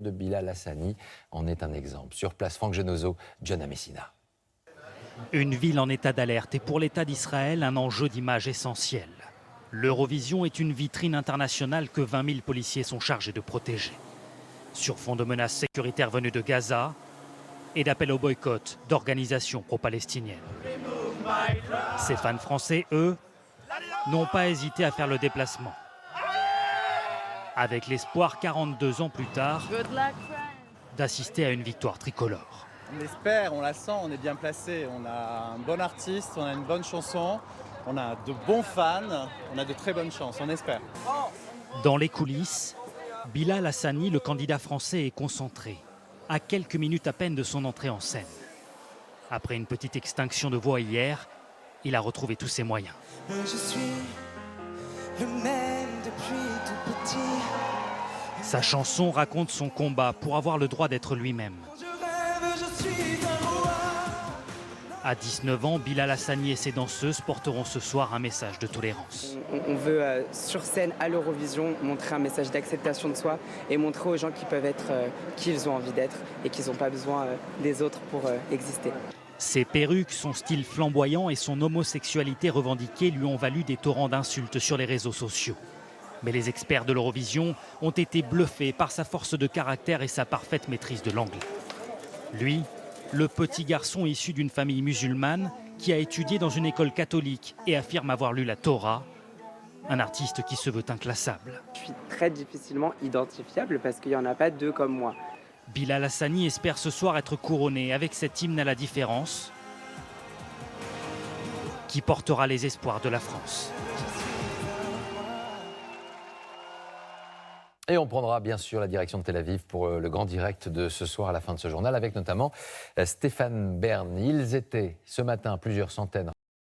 de Bilal Hassani en est un exemple. Sur place, Franck Genozo, Gianna Messina. Une ville en état d'alerte est pour l'État d'Israël un enjeu d'image essentiel. L'Eurovision est une vitrine internationale que 20 000 policiers sont chargés de protéger. Sur fond de menaces sécuritaires venues de Gaza et d'appels au boycott d'organisations pro-palestiniennes. Ces fans français, eux, n'ont pas hésité à faire le déplacement. Avec l'espoir, 42 ans plus tard, d'assister à une victoire tricolore. On espère, on la sent, on est bien placé. On a un bon artiste, on a une bonne chanson, on a de bons fans, on a de très bonnes chances, on espère. Dans les coulisses, Bilal Hassani, le candidat français, est concentré, à quelques minutes à peine de son entrée en scène. Après une petite extinction de voix hier, il a retrouvé tous ses moyens. Je suis le même depuis tout petit. Sa chanson raconte son combat pour avoir le droit d'être lui-même. Je rêve, je suis un roi. À 19 ans, Bilal Hassani et ses danseuses porteront ce soir un message de tolérance. On veut, sur scène, à l'Eurovision, montrer un message d'acceptation de soi et montrer aux gens qu'ils peuvent être qui ils ont envie d'être et qu'ils n'ont pas besoin des autres pour exister. Ses perruques, son style flamboyant et son homosexualité revendiquée lui ont valu des torrents d'insultes sur les réseaux sociaux. Mais les experts de l'Eurovision ont été bluffés par sa force de caractère et sa parfaite maîtrise de l'anglais. Lui, le petit garçon issu d'une famille musulmane qui a étudié dans une école catholique et affirme avoir lu la Torah, un artiste qui se veut inclassable. Je suis très difficilement identifiable parce qu'il n'y en a pas deux comme moi. Bilal Hassani espère ce soir être couronné avec cet hymne à la différence qui portera les espoirs de la France. Et on prendra bien sûr la direction de Tel Aviv pour le grand direct de ce soir à la fin de ce journal avec notamment Stéphane Bern. Ils étaient ce matin plusieurs centaines